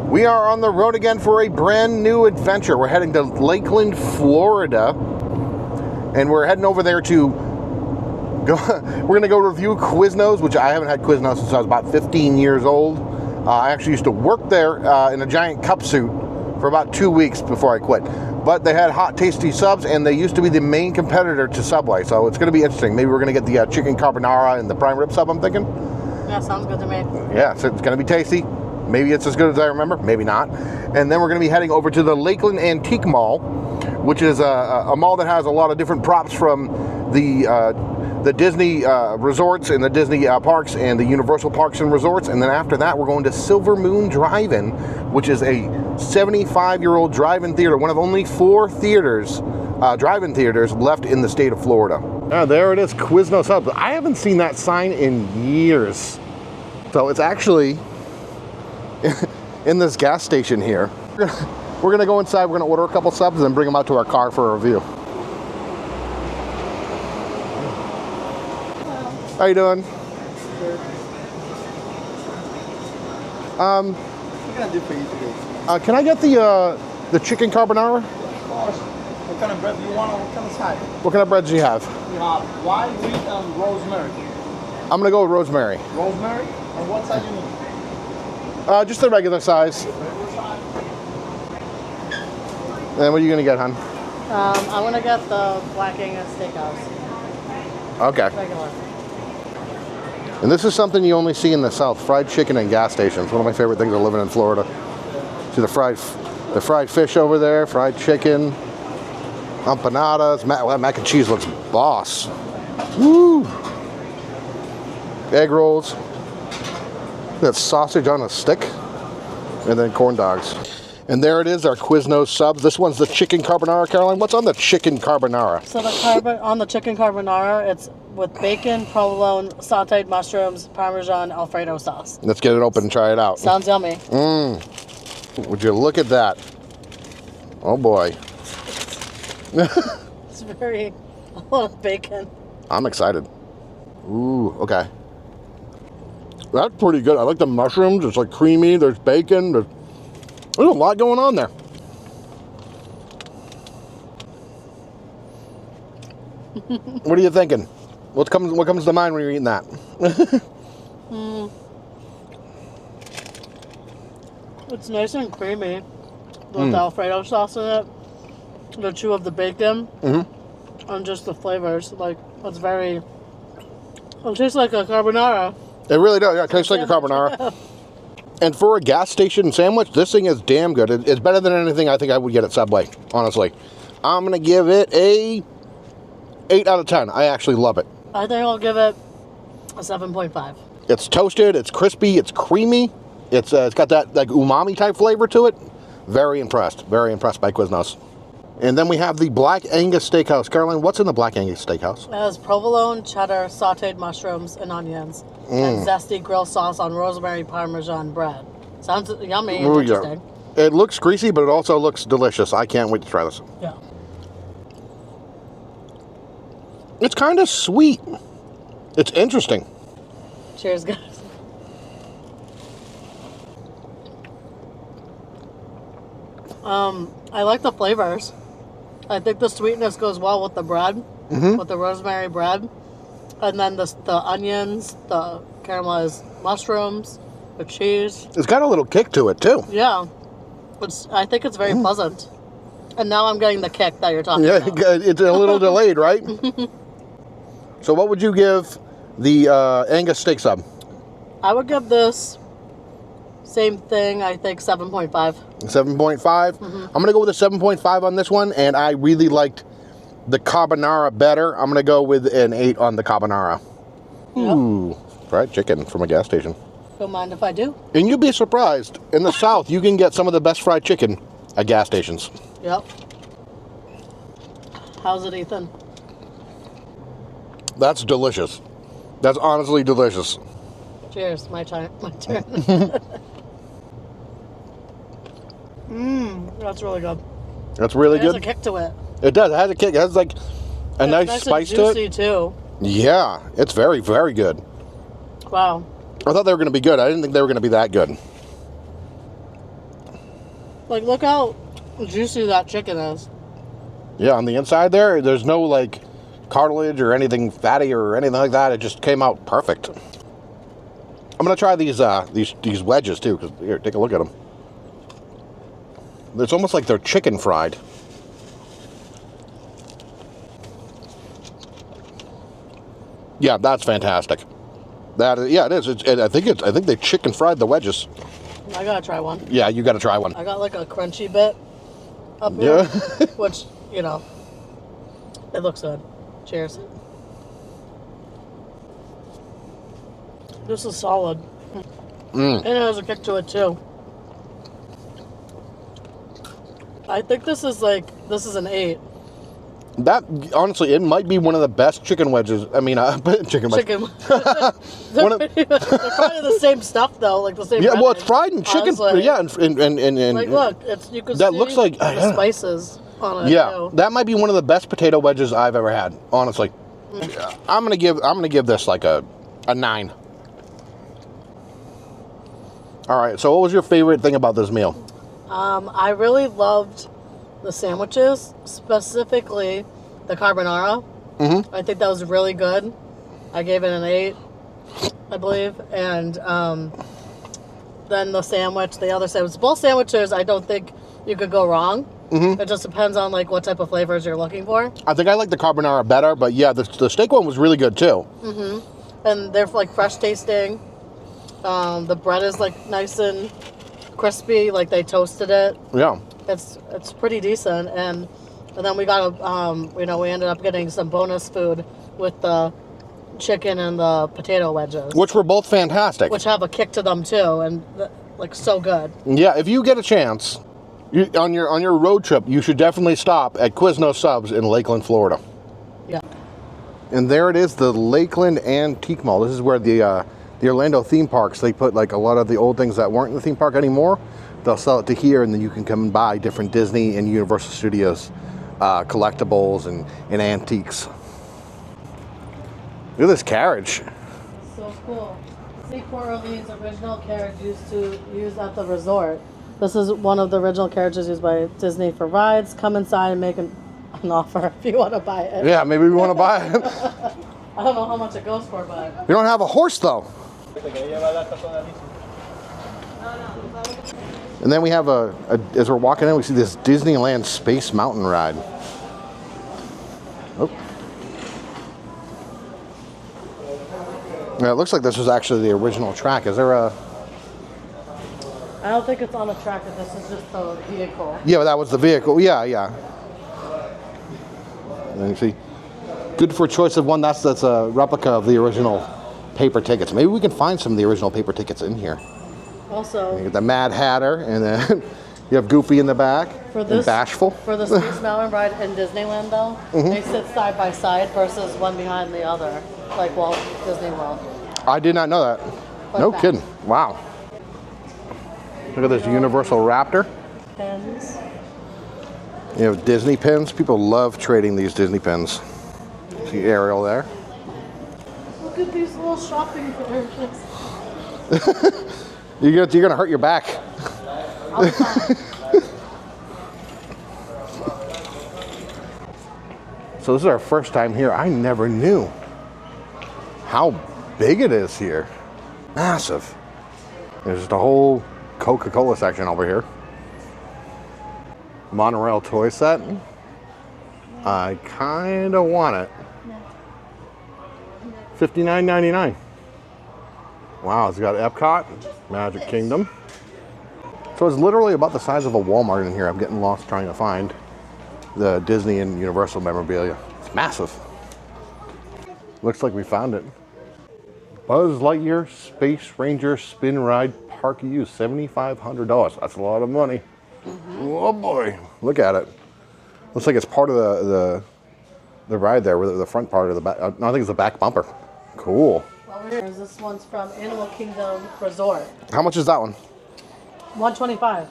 We are on the road again for a brand new adventure. We're heading to Lakeland, Florida, and we're heading over there to go. We're going to go review Quiznos, which I haven't had Quiznos since I was about 15 years old. I actually used to work there in a giant cup suit for about 2 weeks before I quit. But they had hot, tasty subs, and they used to be the main competitor to Subway. So it's going to be interesting. Maybe we're going to get the chicken carbonara and the prime rib sub, I'm thinking. Yeah, sounds good to me. Yeah, so it's going to be tasty. Maybe it's as good as I remember, maybe not. And then we're going to be heading over to the Lakeland Antique Mall, which is a mall that has a lot of different props from the Disney resorts and the Disney parks and the Universal Parks and Resorts. And then after that, we're going to Silvermoon Drive, which is a 75-year-old drive-in theater, one of only 4 theaters, drive-in theaters left in the state of Florida. There it is, Quiznos Subs. I haven't seen that sign in years. So it's actually in this gas station here. We're gonna go inside, we're gonna order a couple subs and then bring them out to our car for a review. How you doing? Good. What can I do for you today? Can I get the chicken carbonara? Of course. What kind of bread do you want or what kind of side? What kind of bread do you have? We have white, wheat, and rosemary. I'm gonna go with rosemary. Rosemary? And what size do you need? Just the regular size. And what are you gonna get, hon? I'm gonna get the Black Angus Steakhouse. Okay. Regular. And this is something you only see in the South: fried chicken and gas stations. One of my favorite things of living in Florida. See the fried fish over there, fried chicken, empanadas. Mac and cheese looks boss. Woo! Egg rolls. That sausage on a stick, and then corn dogs. And there it is, our Quiznos subs. This one's the chicken carbonara, Caroline. What's on the chicken carbonara? So on the chicken carbonara, it's with bacon, provolone, sauteed mushrooms, Parmesan, Alfredo sauce. Let's get it open and try it out. Sounds yummy. Would you look at that? Oh boy. It's a lot of bacon. I'm excited. Ooh, okay. That's pretty good. I like the mushrooms. It's like creamy. There's bacon. There's a lot going on there. What are you thinking? What comes to mind when you're eating that? It's nice and creamy with the Alfredo sauce in it. The chew of the bacon and just the flavors. Like it's very. It tastes like a carbonara. It really does. Yeah, it tastes like a carbonara. And for a gas station sandwich, this thing is damn good. It's better than anything I think I would get at Subway, honestly. I'm going to give it a 8 out of 10. I actually love it. I think I'll give it a 7.5. It's toasted, it's crispy, it's creamy. It's got that like umami type flavor to it. Very impressed by Quiznos. And then we have the Black Angus Steakhouse. Caroline, what's in the Black Angus Steakhouse? It has provolone, cheddar, sauteed mushrooms, and onions. And zesty grilled sauce on rosemary Parmesan bread. Sounds yummy and interesting. It looks greasy, but it also looks delicious. I can't wait to try this. Yeah. It's kind of sweet. It's interesting. Cheers, guys. I like the flavors. I think the sweetness goes well with the bread, with the rosemary bread. And then the onions, the caramelized mushrooms, the cheese. It's got a little kick to it, too. Yeah. I think it's very pleasant. And now I'm getting the kick that you're talking about. Yeah, it's a little delayed, right? So what would you give the Angus steak sub? I would give this same thing, I think 7.5. 7.5? I'm going to go with a 7.5 on this one, and I really liked the carbonara better. I'm going to go with an 8 on the carbonara. Yep. Ooh, fried chicken from a gas station. Don't mind if I do. And you'll be surprised. In the South, you can get some of the best fried chicken at gas stations. Yep. How's it, Ethan? That's delicious. That's honestly delicious. Cheers. My turn. That's really good. That's really good. It has a kick to it. It does. It has a kick. It has like a nice spice to it. Juicy too. Yeah, it's very, very good. Wow. I thought they were going to be good. I didn't think they were going to be that good. Like, look how juicy that chicken is. Yeah, on the inside there's no like cartilage or anything fatty or anything like that. It just came out perfect. I'm gonna try these wedges too. Cause here, take a look at them. It's almost like they're chicken fried. Yeah, that's fantastic. Yeah, it is. I think they chicken fried the wedges. I gotta try one. Yeah, you gotta try one. I got like a crunchy bit up here, which, you know, it looks good. Cheers. This is solid. And it has a kick to it too. I think this is an 8. That, honestly, it might be one of the best chicken wedges. I mean, chicken wedges. Chicken. They're probably the same stuff though, like the same. Yeah, well, it's fried in chicken. Honestly. Yeah, and like, look, you can that see looks like the spices on it. Yeah, too. that might be one of the best potato wedges I've ever had. Honestly, I'm gonna give this like a 9. All right. So, what was your favorite thing about this meal? I really loved the sandwiches, specifically the carbonara. I think that was really good. I gave it an 8, I believe. And then the sandwich, the other sandwich, both sandwiches, I don't think you could go wrong. It just depends on like what type of flavors you're looking for. I think I like the carbonara better, but yeah, the steak one was really good too. And they're like fresh tasting. The bread is like nice and crispy, like they toasted it. Yeah. It's pretty decent, and then we got we ended up getting some bonus food with the chicken and the potato wedges, Which were both fantastic. which have a kick to them too, and like so good. Yeah, if you get a chance, on your road trip, you should definitely stop at Quiznos Subs in Lakeland, Florida. Yeah. And there it is, the Lakeland Antique Mall. This is where the Orlando theme parks, they put like a lot of the old things that weren't in the theme park anymore. They'll sell it to here, and then you can come and buy different Disney and Universal Studios collectibles and antiques. Look at this carriage. So cool. See Port Orleans original carriage used at the resort. This is one of the original carriages used by Disney for rides. Come inside and make an offer if you want to buy it. Yeah, maybe we want to buy it. I don't know how much it goes for, but You don't have a horse though. And then we have as we're walking in, we see this Disneyland Space Mountain ride. Oh. Yeah, it looks like this was actually the original track. Is there a... I don't think it's on the track. This is just the vehicle. Yeah, that was the vehicle. Yeah. And then you see, good for choice of one. That's a replica of the original paper tickets. Maybe we can find some of the original paper tickets in here. Also, you get the Mad Hatter, and then you have Goofy in the back, and Bashful. For the Space Mountain ride in Disneyland, though, they sit side by side versus one behind the other, like Walt Disney World. I did not know that. No kidding. Wow. Look at this Universal Raptor. Pins. You have Disney pins. People love trading these Disney pins. See Ariel there. Look at these little shopping carriages. You're gonna hurt your back. So this is our first time here. I never knew how big it is here. Massive. There's just a whole Coca-Cola section over here. Monorail toy set. I kind of want it. $59.99. Wow, it's got Epcot, Magic Kingdom. So it's literally about the size of a Walmart in here. I'm getting lost trying to find the Disney and Universal memorabilia. It's massive. Looks like we found it. Buzz Lightyear Space Ranger Spin Ride Park Use, $7,500. That's a lot of money. Oh boy, look at it. Looks like it's part of the ride there, with the front part of the back. No, I think it's the back bumper. Cool. Over here, this one's from Animal Kingdom Resort. How much is that one? $125.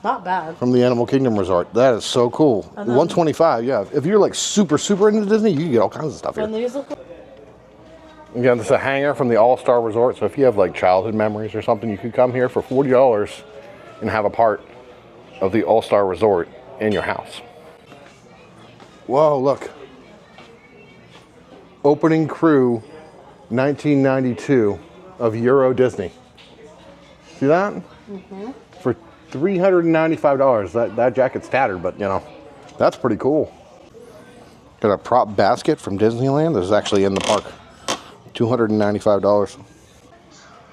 Not bad. From the Animal Kingdom Resort. That is so cool. $125, yeah. If you're like super into Disney, you can get all kinds of stuff here. And these look. Again, this is a hangar from the All-Star Resort, so if you have like childhood memories or something, you could come here for $40 and have a part of the All-Star Resort in your house. Whoa, look. Opening crew 1992 of Euro Disney. See that? Mm-hmm. For $395. That jacket's tattered, but you know, that's pretty cool. Got a prop basket from Disneyland. This is actually in the park. $295.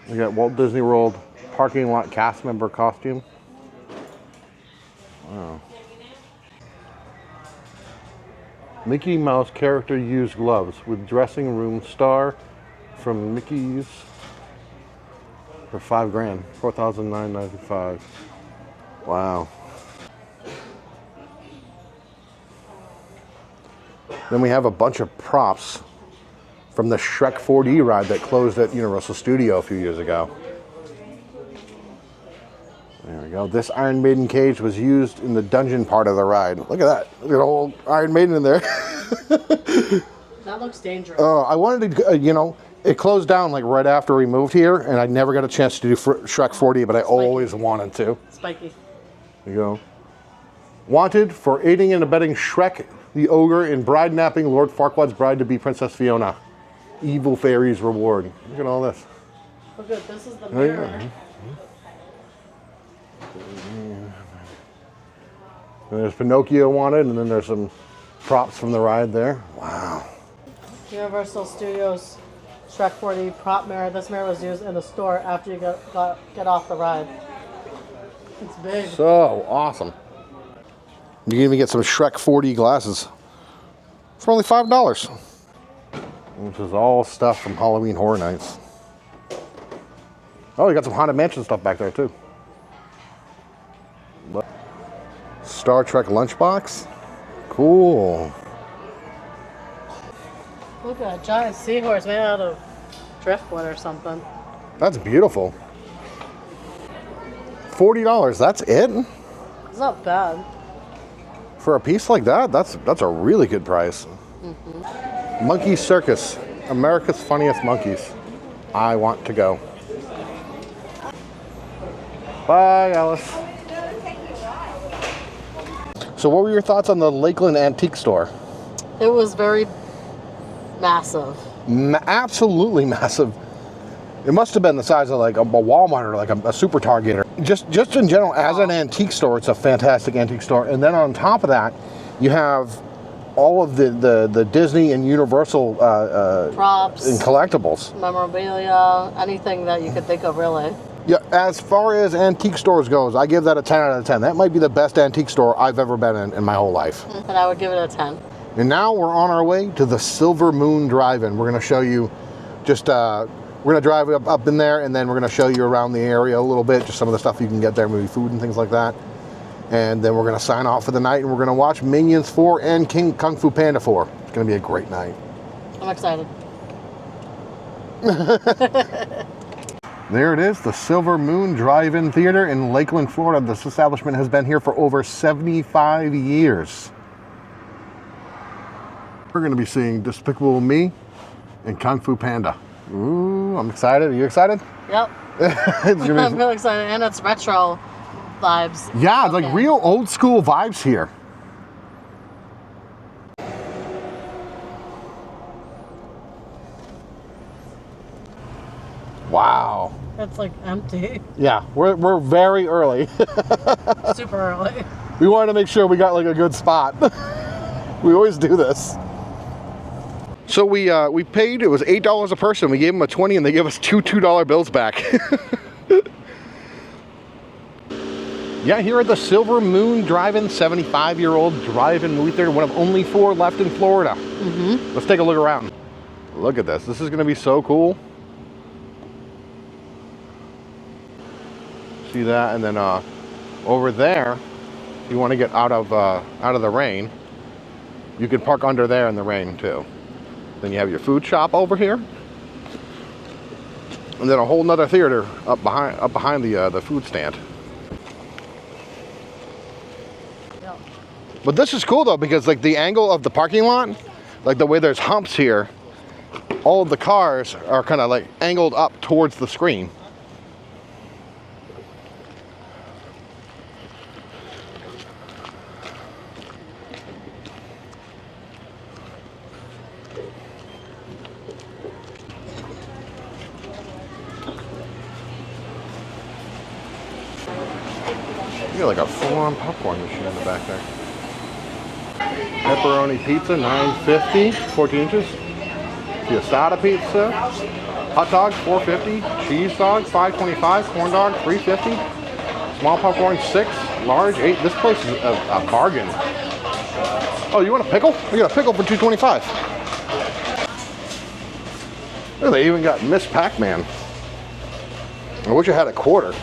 We got Walt Disney World parking lot cast member costume. Wow. Mickey Mouse character used gloves with dressing room star from Mickey's for $5 grand, $4,995. Wow. Then we have a bunch of props from the Shrek 4D ride that closed at Universal Studio a few years ago. There we go. This Iron Maiden cage was used in the dungeon part of the ride. Look at that. Look at the whole Iron Maiden in there. That looks dangerous. I wanted to, you know, it closed down like right after we moved here, and I never got a chance to do Shrek 4D, but I always wanted to. Spiky. There you go. Wanted for aiding and abetting Shrek the Ogre in bride napping Lord Farquaad's bride to be Princess Fiona. Evil fairies reward. Look at all this. Oh good, this is the mirror. Yeah. And there's Pinocchio wanted, and then there's some props from the ride there. Wow. Universal Studios Shrek 4D prop mirror. This mirror was used in the store after you get off the ride. It's big. So awesome. You can even get some Shrek 4D glasses for only $5. Which is all stuff from Halloween Horror Nights. Oh, you got some Haunted Mansion stuff back there too. Star Trek lunchbox. Cool. Look at a giant seahorse made out of driftwood or something. That's beautiful. $40. That's it? It's not bad. For a piece like that, that's a really good price. Mm-hmm. Monkey Circus, America's Funniest Monkeys. I want to go. Bye, Alice. So what were your thoughts on the Lakeland Antique store? It was very massive. Absolutely massive. It must have been the size of like a Walmart or like a Super Target. Or just in general, as an antique store, it's a fantastic antique store. And then on top of that, you have all of the Disney and Universal props and collectibles. Memorabilia, anything that you could think of, really. Yeah, as far as antique stores goes, I give that a 10 out of 10. That might be the best antique store I've ever been in my whole life. And I would give it a 10. And now we're on our way to the Silvermoon Drive-In. We're going to show you just, we're going to drive up in there, and then we're going to show you around the area a little bit, just some of the stuff you can get there, maybe food and things like that. And then we're going to sign off for the night, and we're going to watch Minions 4 and Kung Fu Panda 4. It's going to be a great night. I'm excited. There it is, the Silvermoon Drive-In Theater in Lakeland, Florida. This establishment has been here for over 75 years. We're going to be seeing Despicable Me and Kung Fu Panda. Ooh, I'm excited. Are you excited? Yep. I'm really excited, and it's retro vibes. Yeah, it's like real old school vibes here. Wow. It's like empty. Yeah, we're very early. Super early. We wanted to make sure we got like a good spot. We always do this. So we paid, it was $8 a person. We gave them a 20 and they gave us two $2 bills back. Yeah, here at the Silvermoon Drive-In, 75-year-old drive-in movie theater, one of only 4 left in Florida. Mm-hmm. Let's take a look around. Look at this. This is going to be so cool. See that? And then over there, if you want to get out of the rain, you can park under there in the rain too. Then you have your food shop over here, and then a whole nother theater up behind the food stand. Yeah. But this is cool though, because like the angle of the parking lot, like the way there's humps here, all of the cars are kind of like angled up towards the screen. You got like a full-on popcorn machine in the back there. Pepperoni pizza, $9.50, 14 inches. Fiestada pizza. Hot dog, $4.50. Cheese dog, $5.25. Corn dog, $3.50. Small popcorn, $6. Large, $8. This place is a bargain. Oh, you want a pickle? We got a pickle for $2.25. Oh, they even got Miss Pac-Man. I wish I had a quarter.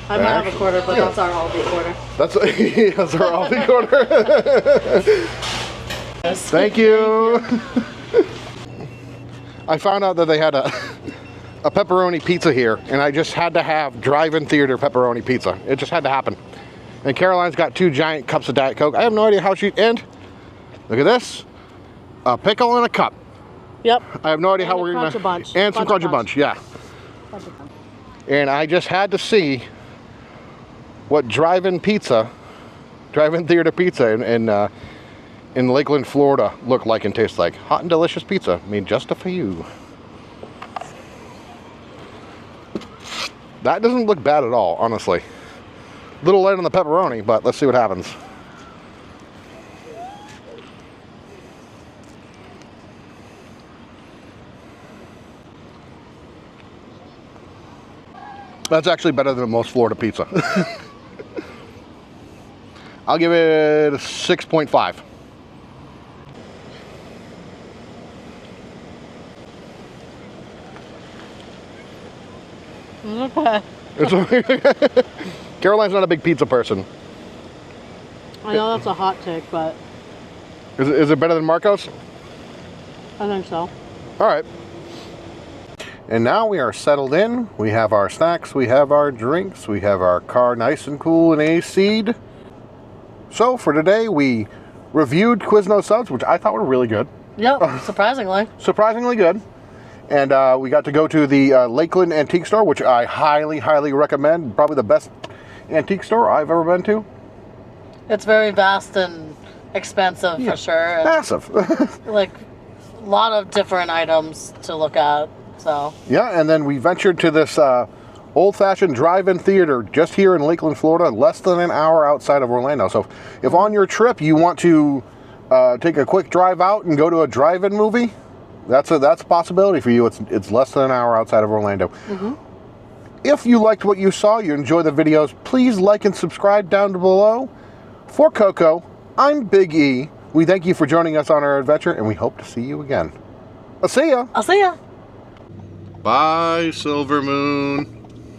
I might have a quarter, but that's our Aldi quarter. That's our Aldi quarter. Yes. Thank you. I found out that they had a pepperoni pizza here, and I just had to have drive-in theater pepperoni pizza. It just had to happen. And Caroline's got 2 giant cups of Diet Coke. I have no idea how she, and look at this, a pickle and a cup. Yep. I have no idea how we're gonna, and some Crunchy Bunch, yeah. And I just had to see what drive-in theater pizza in Lakeland, Florida looked like and tastes like. Hot and delicious pizza, made just for you. That doesn't look bad at all, honestly. A little light on the pepperoni, but let's see what happens. That's actually better than most Florida pizza. I'll give it a 6.5. Okay. Caroline's not a big pizza person. I know that's a hot take, but Is it better than Marco's? I think so. All right. And now we are settled in. We have our snacks, we have our drinks, we have our car nice and cool and AC'd. So for today, we reviewed Quiznos Subs, which I thought were really good. Yep, surprisingly. Surprisingly good. And we got to go to the Lakeland Antique store, which I highly, highly recommend. Probably the best antique store I've ever been to. It's very vast and expensive for sure. And massive. like a lot of different items to look at. So yeah, and then we ventured to this old-fashioned drive-in theater just here in Lakeland, Florida, less than an hour outside of Orlando. So if on your trip you want to take a quick drive out and go to a drive-in movie, that's a possibility for you. It's less than an hour outside of Orlando. If you liked what you saw, you enjoy the videos, please like and subscribe down below. For Coco, I'm Big E. We thank you for joining us on our adventure, and we hope to see you again. I'll see ya. I'll see ya. Bye, Silvermoon.